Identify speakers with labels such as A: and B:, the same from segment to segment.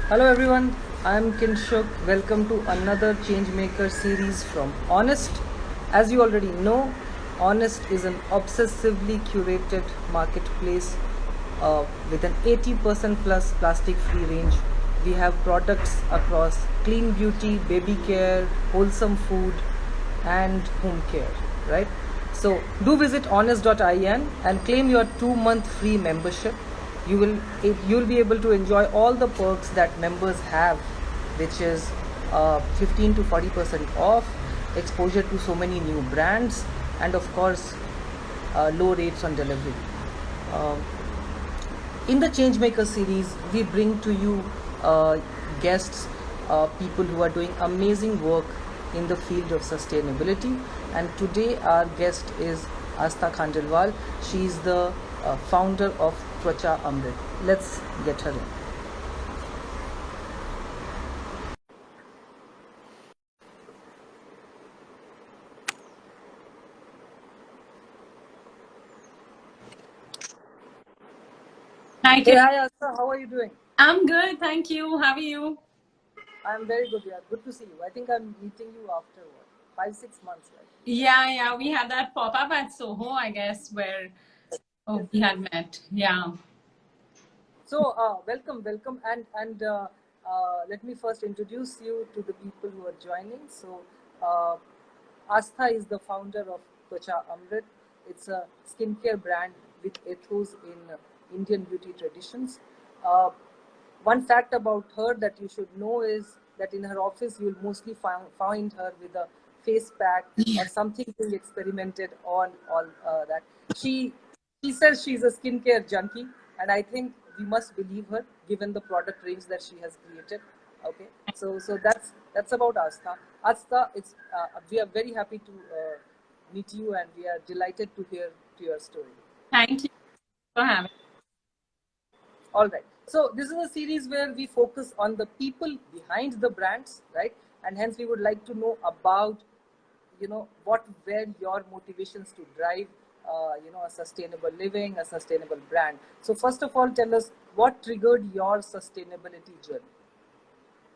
A: Hello everyone, I am Kinshuk. Welcome to another Changemaker series from Honest. As you already know, Honest is an obsessively curated marketplace with an 80% plus plastic free range. We have products across clean beauty, baby care, wholesome food, and home care, right? So do visit honest.in and claim your 2-month free membership. You will be able to enjoy all the perks that members have, which is 15 to 40% off, exposure to so many new brands, and of course low rates on delivery. Um, in the Changemaker series, we bring to you guests, people who are doing amazing work in the field of sustainability. And today, our guest is Aastha Khandelwal. She is the founder of Tvachamrit. Let's get her in.
B: Hi,
A: Hey,
B: Kim.
A: hi Aastha, how are you doing?
B: I'm good, thank you. How are you?
A: I'm very good. Yeah, good to see you. I think I'm meeting you after what, 5 6 months, right?
B: Yeah, we had that pop up at Soho, I guess, where we had met. Yeah.
A: So, welcome, and let me first introduce you to the people who are joining. So, uh, Aastha is the founder of Tvachamrit. It's a skincare brand with ethos in Indian beauty traditions. Uh, One fact about her that you should know is that in her office you'll mostly find her with a face pack or something being experimented on all that. She she says she's a skincare junkie, and I think we must believe her given the product range that she has created. Okay, so that's about Aastha. Aastha, it's we are very happy to meet you, and we are delighted to hear to your story.
B: Thank you for having
A: All right. So this is a series where we focus on the people behind the brands, right? And hence we would like to know about, what were your motivations to drive, a sustainable living, a sustainable brand. So first of all, tell us what triggered your sustainability journey.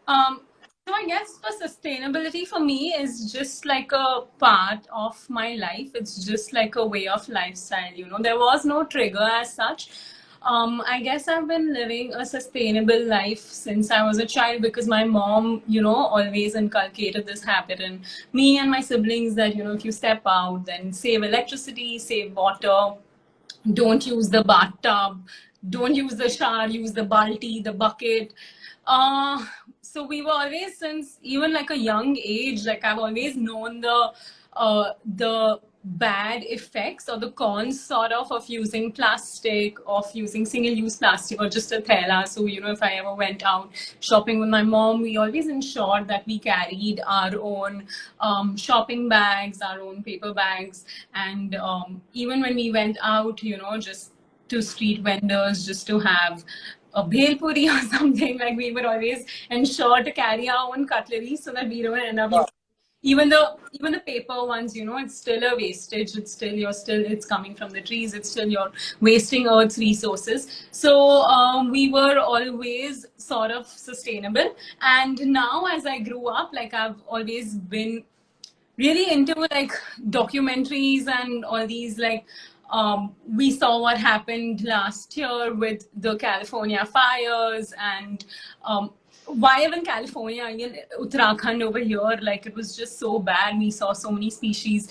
B: Um, so I guess for sustainability for me is just like a part of my life. It's just like a way of lifestyle. There was no trigger as such. I guess I've been living a sustainable life since I was a child because my mom, always inculcated this habit in me and my siblings that, if you step out, then save electricity, save water, don't use the bathtub, don't use the shower, use the balti, the bucket. uh so we were always, since even like a young age, like I've always known the bad effects or the cons sort of using plastic, of using single-use plastic or just a thela. So if I ever went out shopping with my mom, we always ensured that we carried our own shopping bags, our own paper bags. And even when we went out, just to street vendors, just to have a bhel puri or something, like we would always ensure to carry our own cutlery so that we don't end up
A: Wow.
B: using even the paper ones. It's still a wastage. It's coming from the trees. It's still you're wasting Earth's resources. So we were always sort of sustainable. And now, as I grew up, like I've always been really into like documentaries and all these, like we saw what happened last year with the California fires. And why even California, even Uttarakhand over here, like it was just so bad. We saw so many species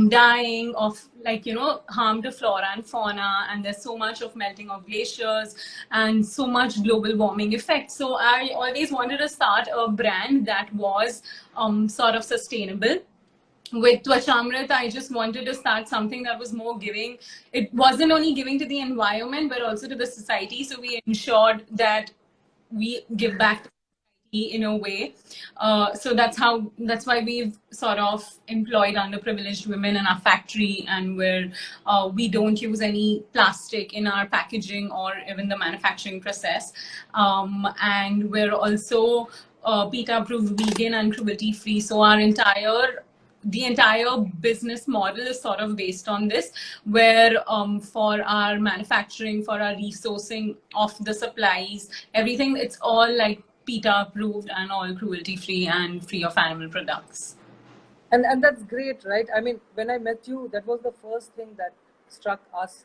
B: dying of, like, harm to flora and fauna, and there's so much of melting of glaciers and so much global warming effect. So I always wanted to start a brand that was sort of sustainable. With Tvachamrit, I just wanted to start something that was more giving. It wasn't only giving to the environment, but also to the society. So we ensured that we give back to society in a way. So that's why we've sort of employed underprivileged women in our factory, and where we don't use any plastic in our packaging or even the manufacturing process. And we're also PETA approved, vegan and cruelty free. So the entire business model is sort of based on this, where for our manufacturing, for our resourcing of the supplies, everything, it's all like PETA approved and all cruelty free and free of animal products.
A: And that's great, right? I mean, when I met you, that was the first thing that struck us.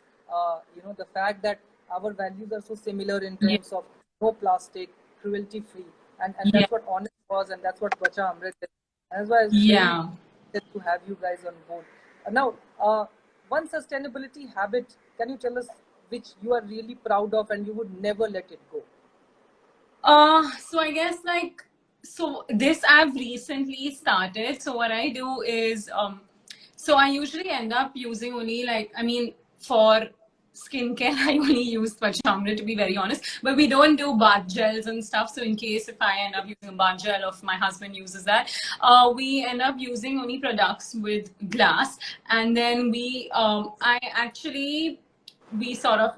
A: The fact that our values are so similar in
B: Yeah.
A: terms of no plastic, cruelty free, and
B: Yeah.
A: that's what honest was, and that's what Tvachamrit is. And that's why I was very
B: Yeah.
A: excited to have you guys on board. Now, one sustainability habit, can you tell us which you are really proud of and you would never let it go?
B: So I guess so this I've recently started. So what I do is so I usually end up using only for skincare I only use Tvachamrit, to be very honest. But we don't do bath gels and stuff. So in case if I end up using a bath gel or if my husband uses that, we end up using only products with glass. And then we sort of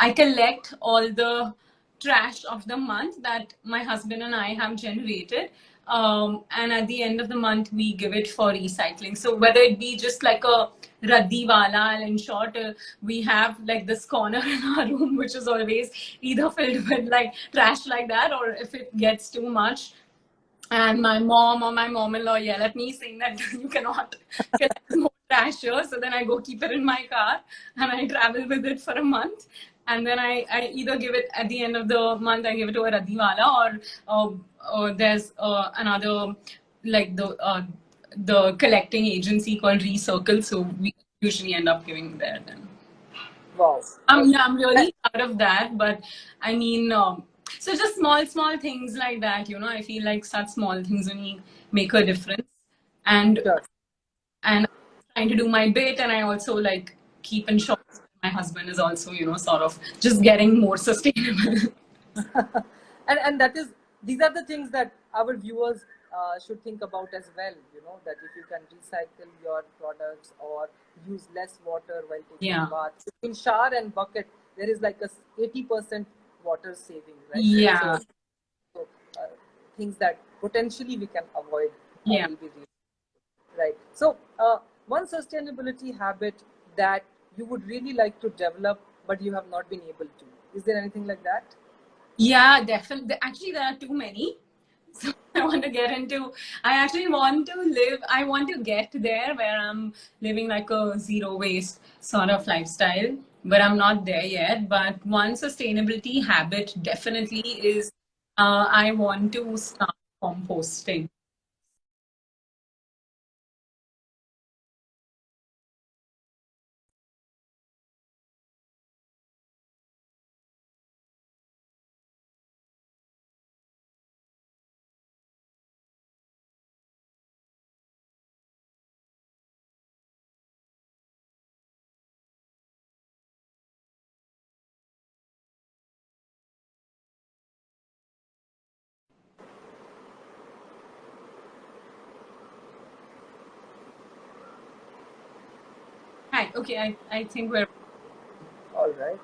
B: I collect all the trash of the month that my husband and I have generated. And at the end of the month, we give it for recycling. So whether it be just like a raddi wala, in short, we have like this corner in our room, which is always either filled with like trash like that, or if it gets too much, and my mom or my mom-in-law yell at me saying that you cannot collect more trash here. So then I go keep it in my car and I travel with it for a month. And then I either give it at the end of the month, I give it to a Radiwala, or there's another, like the collecting agency called Recircle. So we usually end up giving there then.
A: Wow.
B: Yeah, I'm really proud of that. But I mean, so just small things like that, I feel like such small things only make a difference. And
A: Sure.
B: and I'm trying to do my bit, and I also like keep in short. My husband is also, sort of just getting more sustainable.
A: And that is, these are the things that our viewers should think about as well. That if you can recycle your products or use less water while taking
B: Yeah.
A: baths, in shower and bucket there is like a 80% water saving, right?
B: Yeah.
A: So things that potentially we can avoid
B: Yeah.
A: will be really right. So one sustainability habit that you would really like to develop but you have not been able to, is there anything like that?
B: Yeah, definitely. Actually, there are too many. So I want to get into, I actually want to live, I want to get there where I'm living like a zero waste sort of lifestyle, but I'm not there yet. But one sustainability habit definitely is I want to start composting. Hi, okay, I think we're
A: All right.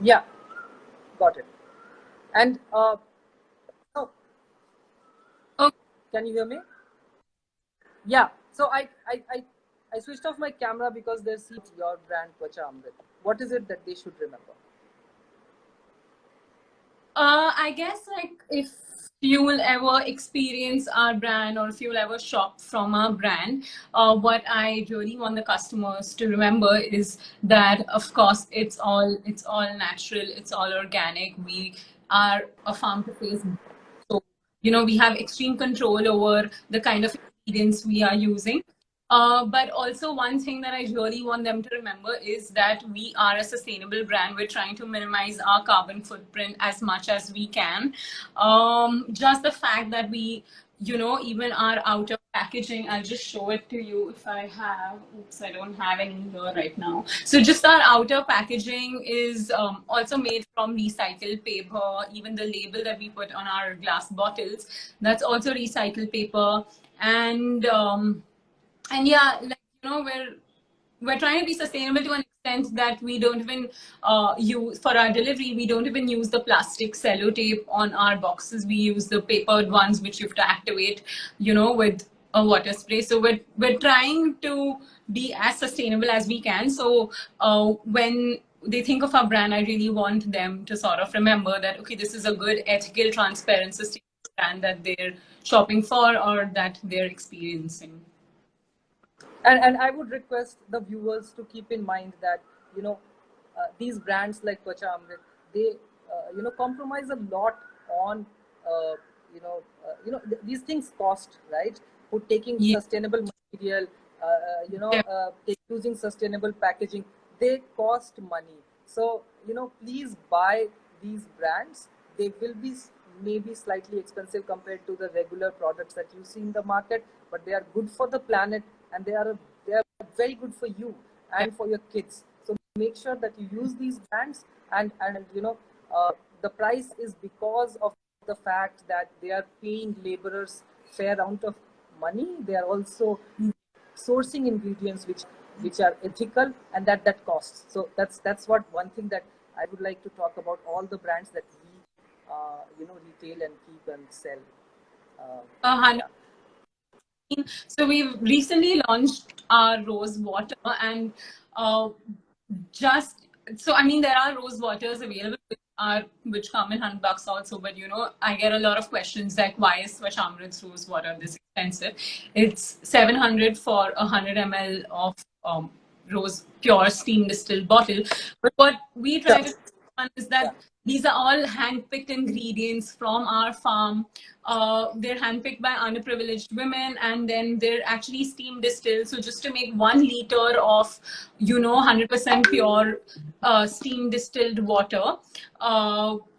A: Yeah, got it. And oh,
B: okay.
A: can you hear me? Yeah. So I switched off my camera because there's your brand Tvachamrit. What is it that they should remember?
B: I guess like if you will ever experience our brand or if you will ever shop from our brand, what I really want the customers to remember is that of course it's all natural, it's all organic. We are a farm to face, so we have extreme control over the kind of ingredients we are using. But also one thing that I really want them to remember is that we are a sustainable brand. We're trying to minimize our carbon footprint as much as we can. Just the fact that we, even our outer packaging, I'll just show it to you if I have. Oops, I don't have any here right now. So just our outer packaging is also made from recycled paper. Even the label that we put on our glass bottles, that's also recycled paper. And yeah, we're trying to be sustainable to an extent that we don't even use for our delivery. We don't even use the plastic sellotape on our boxes. We use the papered ones, which you have to activate, with a water spray. So we're trying to be as sustainable as we can. So when they think of our brand, I really want them to sort of remember that, okay, this is a good, ethical, transparent, sustainable brand that they're shopping for or that they're experiencing.
A: And I would request the viewers to keep in mind that these brands like Tvachamrit, they compromise a lot on these things cost, right? For taking
B: Yeah.
A: sustainable material,
B: Yeah.
A: using sustainable packaging, they cost money. So please buy these brands. They will be maybe slightly expensive compared to the regular products that you see in the market, but they are good for the planet, and they are very good for you and for your kids. So make sure that you use these brands, and the price is because of the fact that they are paying laborers fair amount of money. They are also sourcing ingredients which are ethical, and that costs. So that's what one thing that I would like to talk about all the brands that we retail and keep and sell.
B: Uh,
A: Yeah.
B: So we've recently launched our rose water, and uh, just so I mean there are rose waters available which come in $100 also, but I get a lot of questions like, why is Tvachamrit's rose water this expensive? It's 700 for 100 ml of rose pure steam distilled bottle. But what we try to is
A: Yeah.
B: that these are all hand-picked ingredients from our farm. They're handpicked by underprivileged women, and then they're actually steam distilled. So just to make 1 liter of, 100% pure steam distilled water,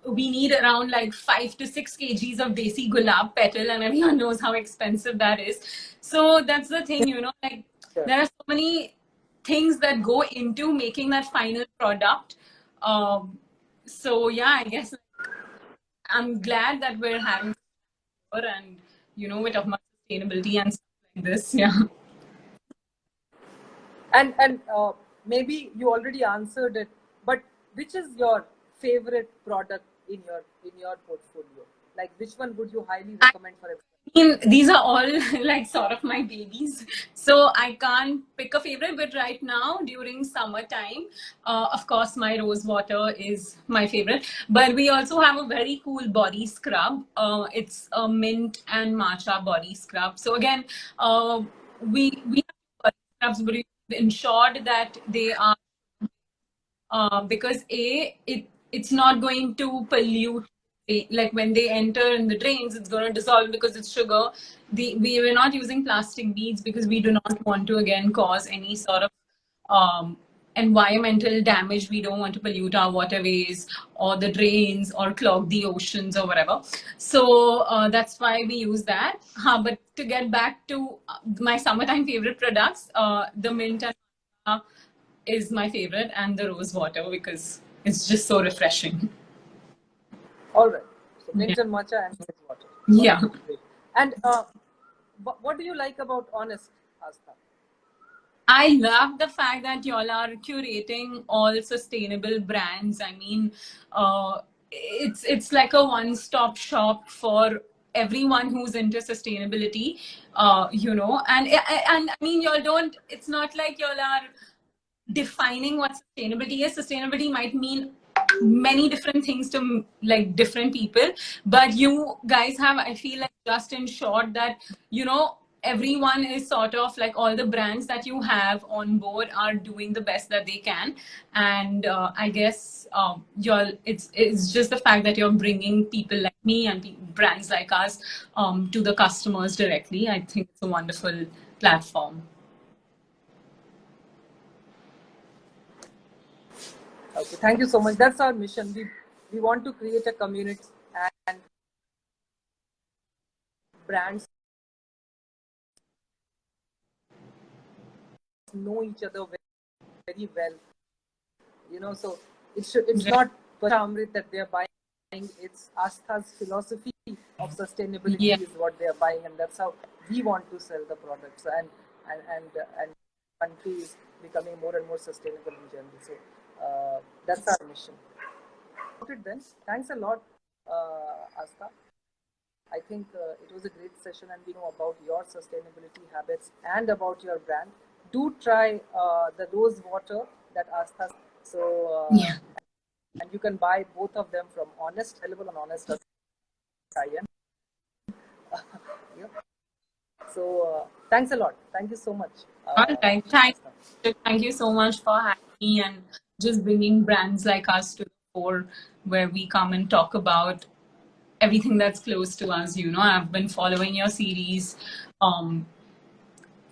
B: we need around like 5 to 6 kgs of desi gulab petal, and everyone knows how expensive that is. So that's the thing, like
A: Sure.
B: there are so many things that go into making that final product. Um, so yeah, I guess I'm glad that we're having and we talk about sustainability and stuff like this. Yeah.
A: And maybe you already answered it, but which is your favorite product in your portfolio? Like, which one would you highly recommend for everyone?
B: mean, these are all like sort of my babies. So I can't pick a favorite, but right now during summertime, of course, my rose water is my favorite. But we also have a very cool body scrub. It's a mint and matcha body scrub. So again, we have body scrubs, but we've ensured that they are because it's not going to pollute. Like when they enter in the drains, it's going to dissolve because it's sugar. We were not using plastic beads because we do not want to again cause any sort of environmental damage. We don't want to pollute our waterways or the drains or clog the oceans or whatever. So that's why we use that. But to get back to my summertime favorite products, the mint and is my favorite, and the rose water because it's just so refreshing.
A: All right. So
B: Yeah.
A: mint and matcha and rose water. Got
B: Yeah.
A: it. Great. And what do you like about Honest, Aastha?
B: I love the fact that y'all are curating all sustainable brands. I mean, it's like a one-stop shop for everyone who's into sustainability. And I mean, y'all don't. It's not like y'all are defining what sustainability is. Sustainability might mean many different things to like different people, but you guys have, I feel like, just ensured that everyone is sort of like all the brands that you have on board are doing the best that they can. And I guess you're it's just the fact that you're bringing people like me and brands like us to the customers directly. I think it's a wonderful platform.
A: Okay, thank you so much. That's our mission. We want to create a community, and brands know each other very well. So it's
B: Right.
A: not Amrit that they're buying. It's Aastha's philosophy of
B: Yeah.
A: sustainability is what they are buying, and that's how we want to sell the products. And countries becoming more and more sustainable in general. So that's our mission. Then, thanks a lot, Aastha. I think it was a great session, and we know about your sustainability habits and about your brand. Do try the rose water that Aastha. So,
B: Yeah.
A: and you can buy both of them from Awenest, available on Awenest. Yeah. So, thanks a lot. Thank you so much.
B: All right.
A: Aastha.
B: Thank you so much for having me and just bringing brands like us to the fore, where we come and talk about everything that's close to us. You know, I've been following your series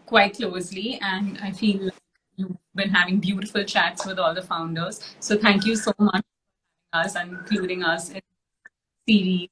B: quite closely, and I feel like you've been having beautiful chats with all the founders. So thank you so much for us and including us in the series.